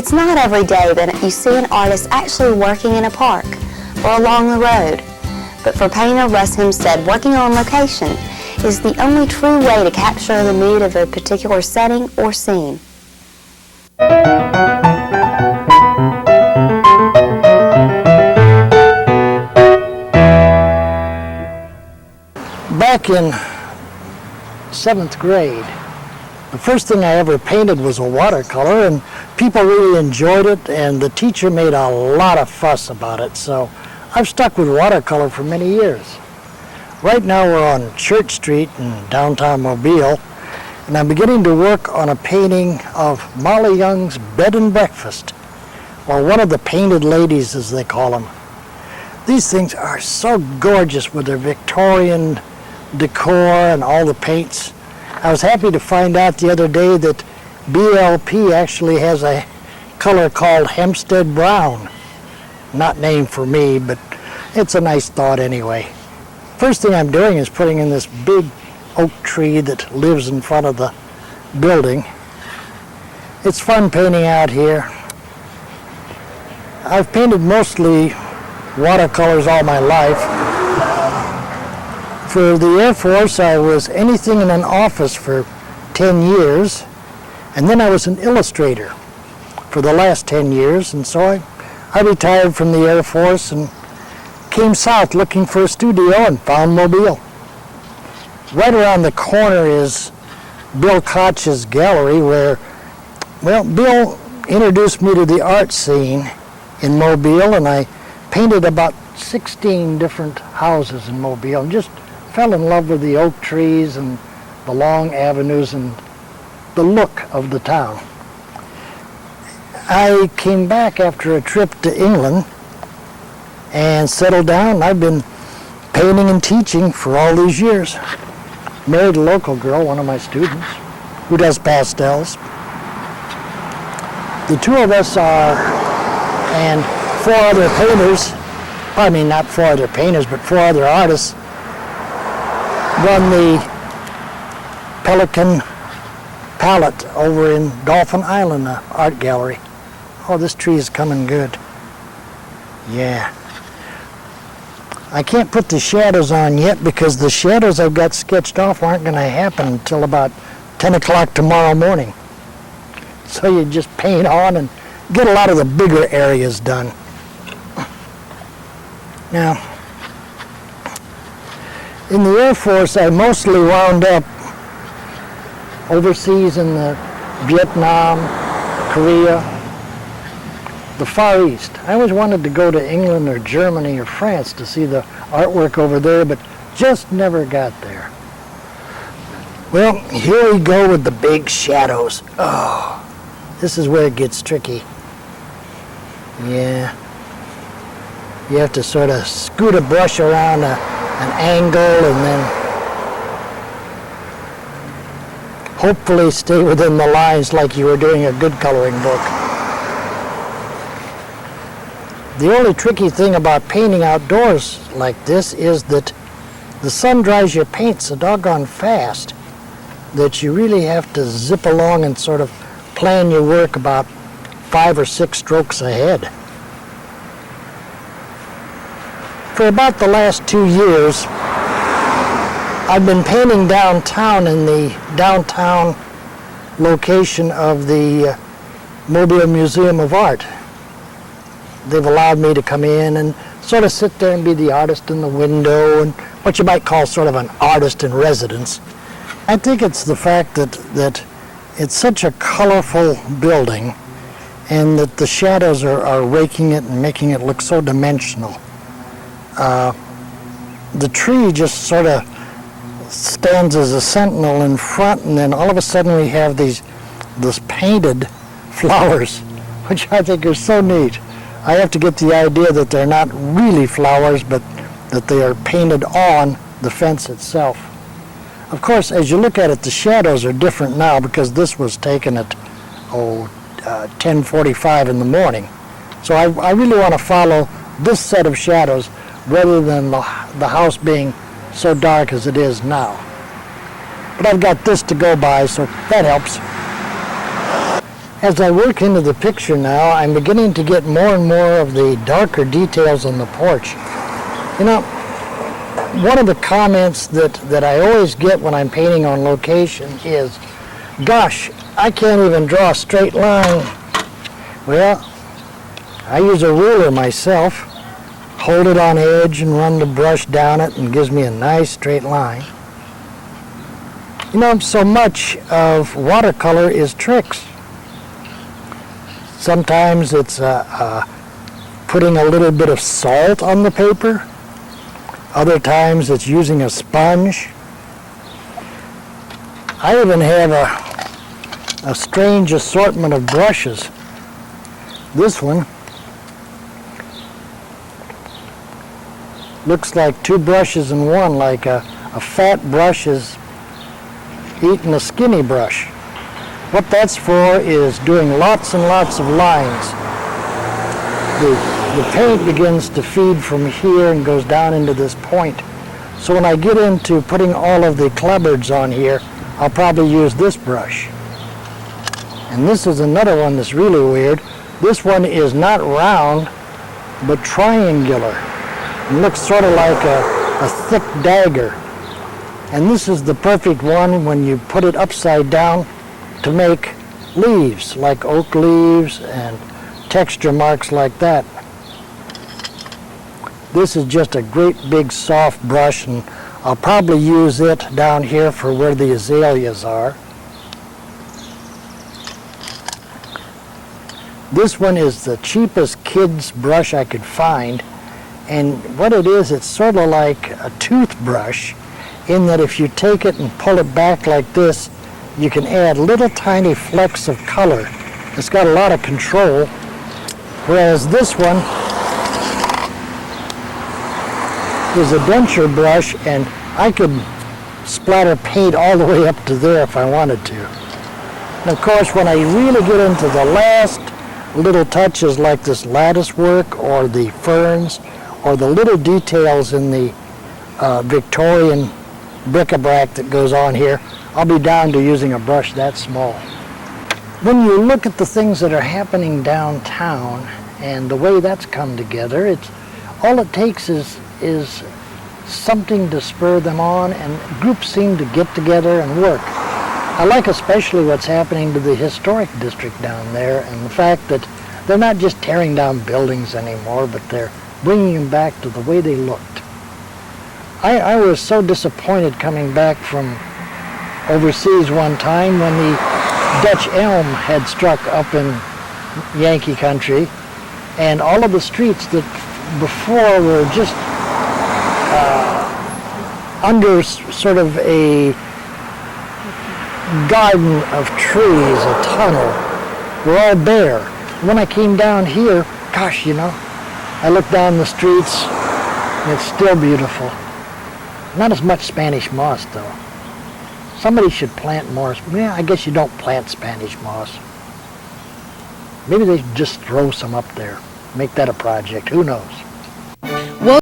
It's not every day that you see an artist actually working in a park or along the road, but for painter Russ Hempstead, working on location is the only true way to capture the mood of a particular setting or scene. Back in 7th grade, the first thing I ever painted was a watercolor, and people really enjoyed it, and the teacher made a lot of fuss about it, so I've stuck with watercolor for many years. Right now we're on Church Street in downtown Mobile, and I'm beginning to work on a painting of Molly Young's Bed and Breakfast, or one of the painted ladies as they call them. These things are so gorgeous with their Victorian decor and all the paints. I was happy to find out the other day that BLP actually has a color called Hempstead Brown. Not named for me, but it's a nice thought anyway. First thing I'm doing is putting in this big oak tree that lives in front of the building. It's fun painting out here. I've painted mostly watercolors all my life. For the Air Force, I was anything in an office for 10 years, and then I was an illustrator for the last 10 years, and so I retired from the Air Force and came south looking for a studio and found Mobile. Right around the corner is Bill Koch's gallery where, well, Bill introduced me to the art scene in Mobile, and I painted about 16 different houses in Mobile and just fell in love with the oak trees and the long avenues and the look of the town. I came back after a trip to England and settled down. I've been painting and teaching for all these years. Married a local girl, one of my students, who does pastels. The two of us are, and 4 other painters, I mean not 4 other painters, but 4 other artists, run the Pelican Palette over in Dolphin Island Art Gallery. Oh, this tree is coming good. Yeah. I can't put the shadows on yet because the shadows I've got sketched off aren't going to happen until about 10 o'clock tomorrow morning. So you just paint on and get a lot of the bigger areas done. Now, in the Air Force, I mostly wound up overseas in the Vietnam, Korea, the Far East. I always wanted to go to England or Germany or France to see the artwork over there, but just never got there. Well, here we go with the big shadows. Oh, this is where it gets tricky. Yeah. You have to sort of scoot a brush around an angle and then hopefully stay within the lines like you were doing a good coloring book. The only tricky thing about painting outdoors like this is that the sun dries your paint so doggone fast that you really have to zip along and sort of plan your work about 5 or 6 strokes ahead. For about the last 2 years, I've been painting downtown in the downtown location of the Mobile Museum of Art. They've allowed me to come in and sort of sit there and be the artist in the window and what you might call sort of an artist in residence. I think it's the fact that it's such a colorful building and that the shadows are raking it and making it look so dimensional. The tree just sort of stands as a sentinel in front, and then all of a sudden we have this painted flowers, which I think are so neat. I have to get the idea that they're not really flowers, but that they are painted on the fence itself. Of course, as you look at it, the shadows are different now because this was taken at 10:45 in the morning. So I really want to follow this set of shadows rather than the house being so dark as it is now. But I've got this to go by, so that helps. As I work into the picture now, I'm beginning to get more and more of the darker details on the porch. You know, one of the comments that I always get when I'm painting on location is, gosh, I can't even draw a straight line. Well, I use a ruler myself, hold it on edge and run the brush down it, and gives me a nice straight line. You know, so much of watercolor is tricks. Sometimes it's putting a little bit of salt on the paper. Other times it's using a sponge. I even have a strange assortment of brushes. This one looks like two brushes in one, like a fat brush is eating a skinny brush. What that's for is doing lots and lots of lines. The paint begins to feed from here and goes down into this point. So when I get into putting all of the clapboards on here, I'll probably use this brush. And this is another one that's really weird. This one is not round, but triangular. It looks sort of like a thick dagger. And this is the perfect one when you put it upside down to make leaves, like oak leaves and texture marks like that. This is just a great big soft brush, and I'll probably use it down here for where the azaleas are. This one is the cheapest kid's brush I could find, and what it is, it's sort of like a toothbrush in that if you take it and pull it back like this, you can add little tiny flecks of color. It's got a lot of control, whereas this one is a denture brush, and I could splatter paint all the way up to there if I wanted to. And of course, when I really get into the last little touches like this lattice work or the ferns or the little details in the Victorian bric-a-brac that goes on here, I'll be down to using a brush that small. When you look at the things that are happening downtown and the way that's come together, it's all it takes is something to spur them on, and groups seem to get together and work. I like especially what's happening to the historic district down there, and the fact that they're not just tearing down buildings anymore, but they're bringing them back to the way they looked. I was so disappointed coming back from overseas one time when the Dutch elm had struck up in Yankee country, and all of the streets that before were just under sort of a garden of trees, a tunnel, were all bare. When I came down here, gosh, you know, I looked down the streets, and it's still beautiful. Not as much Spanish moss, though. Somebody should plant more. Yeah, I guess you don't plant Spanish moss. Maybe they just throw some up there. Make that a project. Who knows?